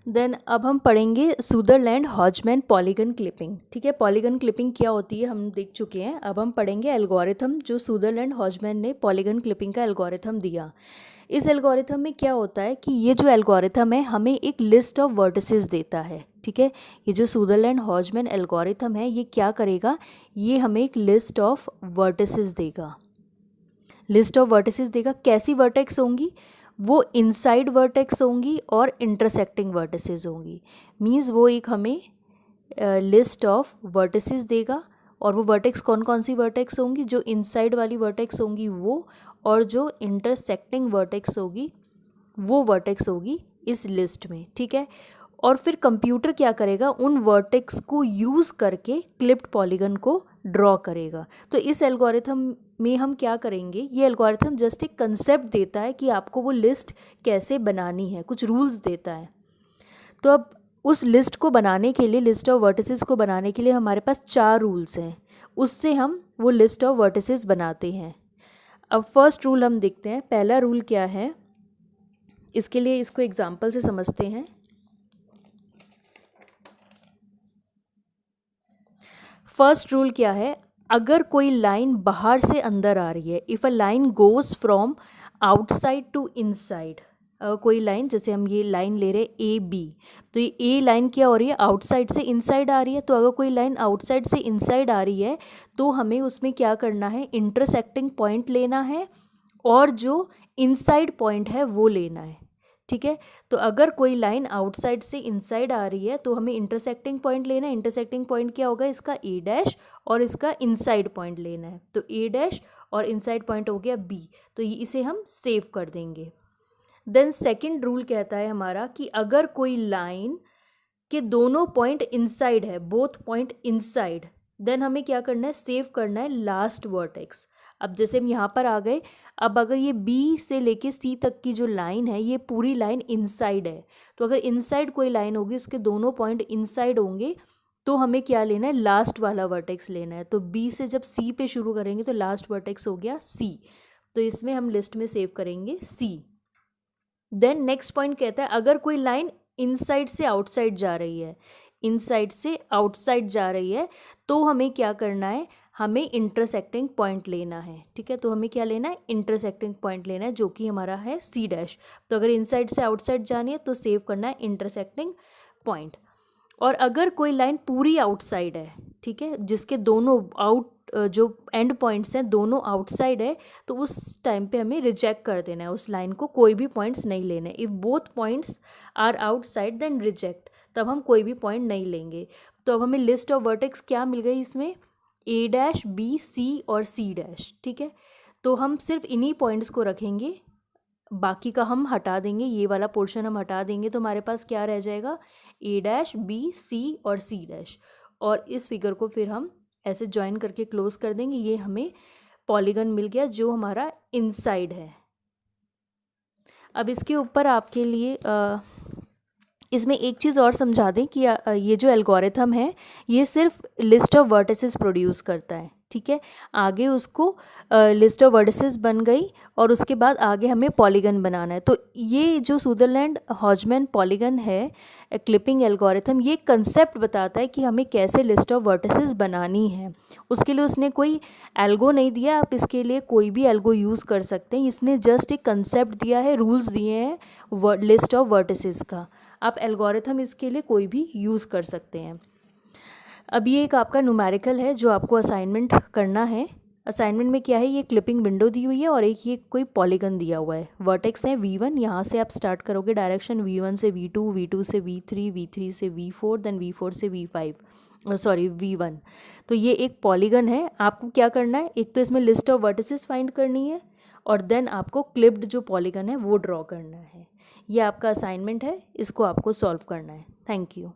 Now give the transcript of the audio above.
Then अब हम पढ़ेंगे सुदरलैंड हॉजमैन पॉलीगन क्लिपिंग। ठीक है, पॉलीगन क्लिपिंग क्या होती है हम देख चुके हैं। अब हम पढ़ेंगे एल्गोरिथम जो सुदरलैंड हॉजमैन ने पॉलीगन क्लिपिंग का एल्गोरिथम दिया। इस एल्गोरिथम में क्या होता है कि ये जो एल्गोरिथम है हमें एक लिस्ट ऑफ वर्टिसेस देता है। ठीक है, ये जो सुदरलैंड हॉजमैन एल्गोरिथम है ये क्या करेगा, ये हमें एक लिस्ट ऑफ वर्टिसेस देगा। लिस्ट ऑफ वर्टिसेस देगा। कैसी वर्टेक्स होंगी, वो इनसाइड वर्टेक्स होंगी और इंटरसेक्टिंग वर्टिसेस होंगी। मींस वो एक हमें लिस्ट ऑफ वर्टिसेस देगा और वो वर्टेक्स कौन कौन सी वर्टेक्स होंगी, जो इनसाइड वाली वर्टेक्स होंगी वो, और जो इंटरसेक्टिंग वर्टेक्स होगी वो वर्टेक्स होगी इस लिस्ट में। ठीक है, और फिर कंप्यूटर क्या करेगा, उन वर्टेक्स को यूज़ करके क्लिप्ड पॉलीगन को ड्रॉ करेगा। तो इस एल्गोरिथम में हम क्या करेंगे, ये एल्गोरिथम जस्ट एक कंसेप्ट देता है कि आपको वो लिस्ट कैसे बनानी है, कुछ रूल्स देता है। तो अब उस लिस्ट को बनाने के लिए, लिस्ट ऑफ वर्टिसेस को बनाने के लिए हमारे पास 4 रूल्स हैं, उससे हम वो लिस्ट ऑफ वर्टिसेस बनाते हैं। अब फर्स्ट रूल हम देखते हैं। पहला रूल क्या है, इसके लिए इसको एग्जाम्पल से समझते हैं। फर्स्ट रूल क्या है, अगर कोई लाइन बाहर से अंदर आ रही है, if a line goes from outside to inside, अगर कोई लाइन, जैसे हम ये लाइन ले रहे हैं ए बी, तो ये ए लाइन क्या हो रही है, आउटसाइड से इनसाइड आ रही है। तो अगर कोई लाइन आउटसाइड से इनसाइड आ रही है तो हमें उसमें क्या करना है, इंटरसेक्टिंग पॉइंट लेना है और जो इनसाइड पॉइंट है वो लेना है। ठीक है, तो अगर कोई लाइन आउटसाइड से इनसाइड आ रही है तो हमें इंटरसेक्टिंग पॉइंट लेना है। इंटरसेक्टिंग पॉइंट क्या होगा, इसका ए डैश और इसका इनसाइड पॉइंट लेना है। तो ए डैश और इनसाइड पॉइंट हो गया बी, तो इसे हम सेव कर देंगे। देन सेकंड रूल कहता है हमारा कि अगर कोई लाइन के दोनों पॉइंट इनसाइड है, बोथ पॉइंट इनसाइड, देन हमें क्या करना है, सेव करना है लास्ट वर्टेक्स। अब जैसे हम यहाँ पर आ गए, अब अगर ये बी से लेके सी तक की जो लाइन है ये पूरी लाइन इनसाइड है, तो अगर इनसाइड कोई लाइन होगी उसके दोनों पॉइंट इनसाइड होंगे तो हमें क्या लेना है, लास्ट वाला वर्टेक्स लेना है। तो बी से जब सी पे शुरू करेंगे तो लास्ट वर्टेक्स हो गया सी, तो इसमें हम लिस्ट में सेव करेंगे सी। देन नेक्स्ट पॉइंट कहता है अगर कोई लाइन इनसाइड से आउटसाइड जा रही है, इनसाइड से आउटसाइड जा रही है तो हमें क्या करना है, हमें इंटरसेक्टिंग पॉइंट लेना है। ठीक है, तो हमें क्या लेना है, इंटरसेक्टिंग पॉइंट लेना है जो कि हमारा है सी डैश। तो अगर इनसाइड से आउटसाइड जानी है तो सेव करना है इंटरसेक्टिंग पॉइंट। और अगर कोई लाइन पूरी आउटसाइड है, ठीक है, जिसके दोनों जो एंड पॉइंट्स हैं दोनों आउटसाइड है, तो उस टाइम पे हमें रिजेक्ट कर देना है उस लाइन को, कोई भी पॉइंट्स नहीं लेने। If both points are outside then reject, तब हम कोई भी पॉइंट नहीं लेंगे। तो अब हमें लिस्ट ऑफ वर्टेक्स क्या मिल गई इसमें, ए डैश बी सी और सी डैश। ठीक है, तो हम सिर्फ इन्हीं पॉइंट्स को रखेंगे, बाकी का हम हटा देंगे, ये वाला पोर्शन हम हटा देंगे। तो हमारे पास क्या रह जाएगा, ए डैश बी सी और सी डैश। और इस फिगर को फिर हम ऐसे ज्वाइन करके क्लोज कर देंगे। ये हमें पॉलीगन मिल गया जो हमारा इनसाइड है। अब इसके ऊपर आपके लिए इसमें एक चीज़ और समझा दें कि ये जो एल्गोरिथम है ये सिर्फ लिस्ट ऑफ वर्टिसेस प्रोड्यूस करता है। ठीक है, आगे उसको लिस्ट ऑफ वर्टिसेस बन गई और उसके बाद आगे हमें पॉलीगन बनाना है। तो ये जो सुदरलैंड हॉजमैन पॉलीगन है क्लिपिंग एल्गोरिथम, ये कंसेप्ट बताता है कि हमें कैसे लिस्ट ऑफ वर्टिसेस बनानी है। उसके लिए उसने कोई एल्गो नहीं दिया, आप इसके लिए कोई भी एल्गो यूज़ कर सकते हैं। इसने जस्ट एक कंसेप्ट दिया है, रूल्स दिए हैं लिस्ट ऑफ वर्टिसेस का। आप एल्गोरिथम इसके लिए कोई भी यूज़ कर सकते हैं। अब ये एक आपका न्यूमेरिकल है जो आपको असाइनमेंट करना है। असाइनमेंट में क्या है, ये क्लिपिंग विंडो दी हुई है और एक ये कोई पॉलीगन दिया हुआ है। वर्टेक्स है V1, यहाँ से आप स्टार्ट करोगे डायरेक्शन V1 से V2, V2 से V3, V3 से V4, देन V4 से V5, सॉरी V1। तो ये एक पॉलीगन है। आपको क्या करना है, एक तो इसमें लिस्ट ऑफ वर्टिसेस फाइंड करनी है और देन आपको क्लिप्ड जो पॉलीगन है वो ड्रॉ करना है। ये आपका असाइनमेंट है, इसको आपको सॉल्व करना है। Thank you.